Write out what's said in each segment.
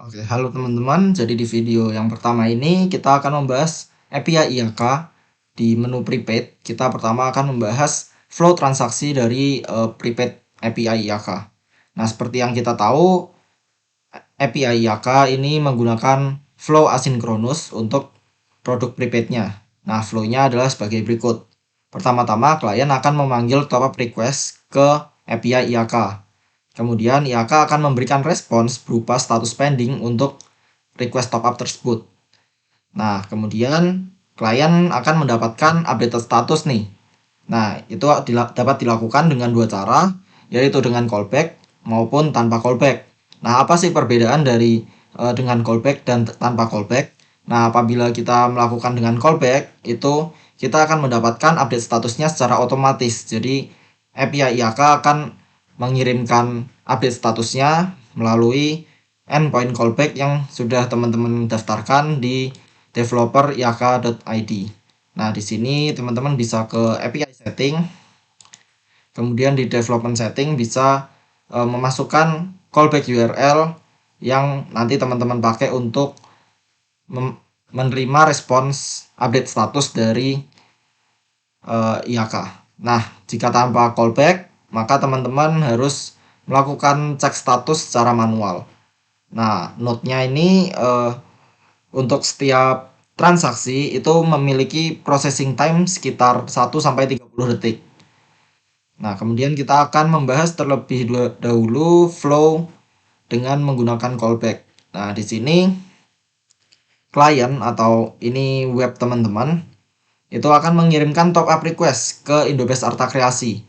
Oke, halo teman-teman. Jadi di video yang pertama ini kita akan membahas API IAK di menu prepaid. Kita pertama akan membahas flow transaksi dari prepaid API IAK. Nah, seperti yang kita tahu, API IAK ini menggunakan flow asinkronus untuk produk prepaidnya. Nah, flow-nya adalah sebagai berikut. Pertama-tama, klien akan memanggil top up request ke API IAK. Kemudian IAK akan memberikan respons berupa status pending untuk request top up tersebut. Nah, kemudian klien akan mendapatkan update status nih. Nah, itu dapat dilakukan dengan dua cara, yaitu dengan callback maupun tanpa callback. Nah, apa sih perbedaan dari dengan callback dan tanpa callback? Nah, apabila kita melakukan dengan callback, itu kita akan mendapatkan update statusnya secara otomatis. Jadi, API IAK akan mengirimkan update statusnya melalui endpoint callback yang sudah teman-teman daftarkan di developer.iak.id. Nah, di sini teman-teman bisa ke API setting, kemudian di development setting bisa memasukkan callback URL yang nanti teman-teman pakai untuk menerima respons update status dari IAK. Nah, jika tanpa callback, maka teman-teman harus melakukan cek status secara manual. Nah, note-nya ini untuk setiap transaksi itu memiliki processing time sekitar 1-30 detik. Nah, kemudian kita akan membahas terlebih dahulu flow dengan menggunakan callback. Nah, di sini klien atau ini web teman-teman itu akan mengirimkan top up request ke Indobase Arta Kreasi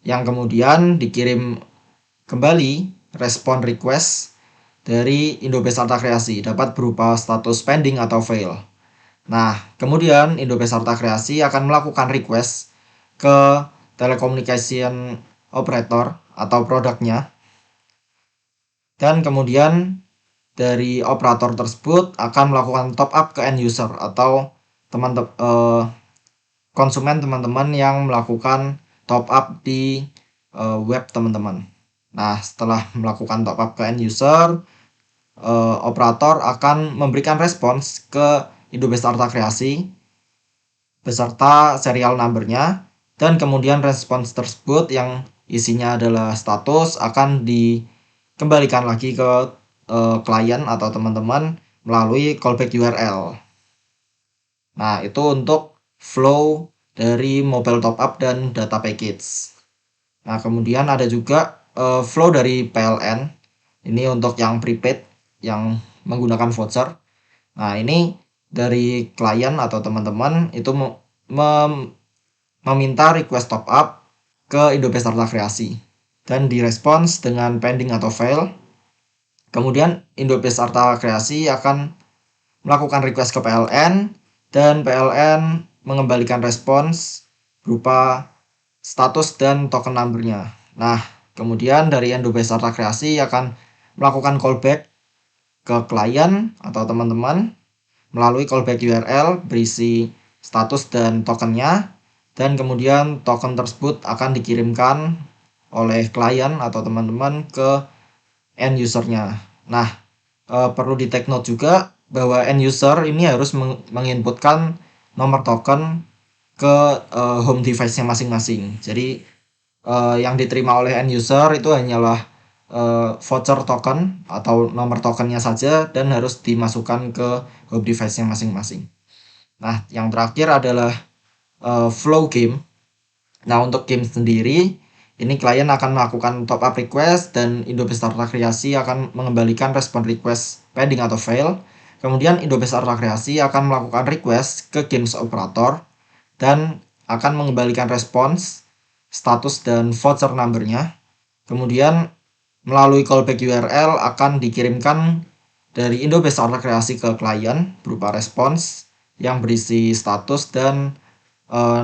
yang kemudian dikirim kembali respon request dari Indobase Arta Kreasi dapat berupa status pending atau fail. Nah, kemudian Indobase Arta Kreasi akan melakukan request ke telecommunication operator atau produknya, dan kemudian dari operator tersebut akan melakukan top up ke end user atau konsumen teman-teman yang melakukan top up di web teman-teman. Nah, setelah melakukan top up ke end user, operator akan memberikan respons ke Indobase Arta Kreasi beserta serial numbernya, dan kemudian respons tersebut yang isinya adalah status akan dikembalikan lagi ke klien atau teman-teman melalui callback URL. Nah, itu untuk flow dari mobile top up dan data package. Nah, kemudian ada juga flow dari PLN. Ini untuk yang prepaid yang menggunakan voucher. Nah, ini dari klien atau teman-teman itu meminta request top up ke Indobase Arta Kreasi dan direspons dengan pending atau fail. Kemudian Indobase Arta Kreasi akan melakukan request ke PLN dan PLN mengembalikan respons berupa status dan token numbernya. Nah, kemudian dari Indobase Arta Kreasi akan melakukan callback ke klien atau teman-teman melalui callback URL berisi status dan tokennya, dan kemudian token tersebut akan dikirimkan oleh klien atau teman-teman ke end usernya. Nah, perlu di take note juga bahwa end user ini harus menginputkan nomor token ke home device-nya masing-masing. Jadi yang diterima oleh end user itu hanyalah voucher token atau nomor tokennya saja dan harus dimasukkan ke home device-nya masing-masing. Nah, yang terakhir adalah flow game. Nah, untuk game sendiri, ini klien akan melakukan top up request dan Indobase Arta Kreasi akan mengembalikan respon request pending atau fail. Kemudian Indobase Arta Kreasi akan melakukan request ke games operator dan akan mengembalikan respons, status dan voucher numbernya. Kemudian melalui callback URL akan dikirimkan dari Indobase Arta Kreasi ke klien berupa respons yang berisi status dan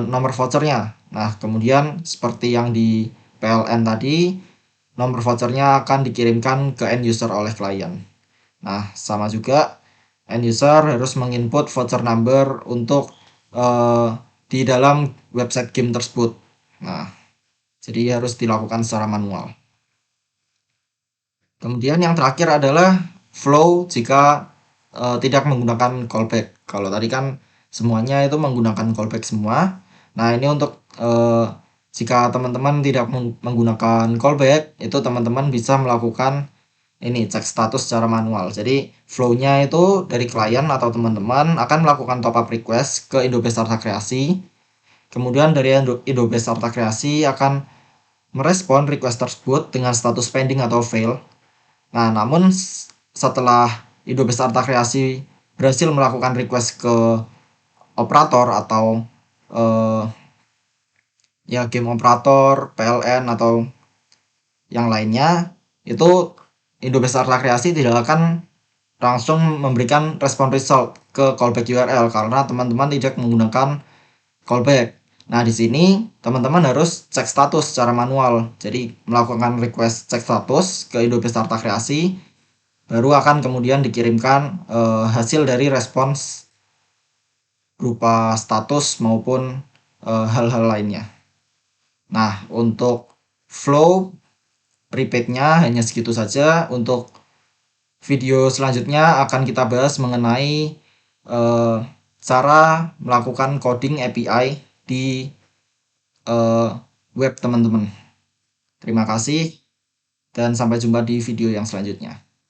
nomor vouchernya. Nah, kemudian seperti yang di PLN tadi, nomor vouchernya akan dikirimkan ke end user oleh klien. Nah, sama juga end user harus menginput voucher number untuk di dalam website game tersebut. Nah, jadi harus dilakukan secara manual. Kemudian yang terakhir adalah flow jika tidak menggunakan callback. Kalau tadi kan semuanya itu menggunakan callback semua. Nah, ini untuk jika teman-teman tidak menggunakan callback, itu teman-teman bisa melakukan ini cek status secara manual. Jadi flow-nya itu dari klien atau teman-teman akan melakukan top up request ke Indobase Arta Kreasi. Kemudian dari Indobase Arta Kreasi akan merespon request tersebut dengan status pending atau fail. Nah, namun setelah Indobase Arta Kreasi berhasil melakukan request ke operator atau eh, ya game operator, PLN atau yang lainnya, itu Indobase Arta Kreasi tidak akan langsung memberikan respon result ke callback URL karena teman-teman tidak menggunakan callback. Nah, di sini teman-teman harus cek status secara manual. Jadi melakukan request cek status ke Indobase Arta Kreasi, baru akan kemudian dikirimkan hasil dari respons berupa status maupun hal-hal lainnya. Nah, untuk flow repeatnya hanya segitu saja. Untuk video selanjutnya akan kita bahas mengenai cara melakukan coding API di web teman-teman. Terima kasih dan sampai jumpa di video yang selanjutnya.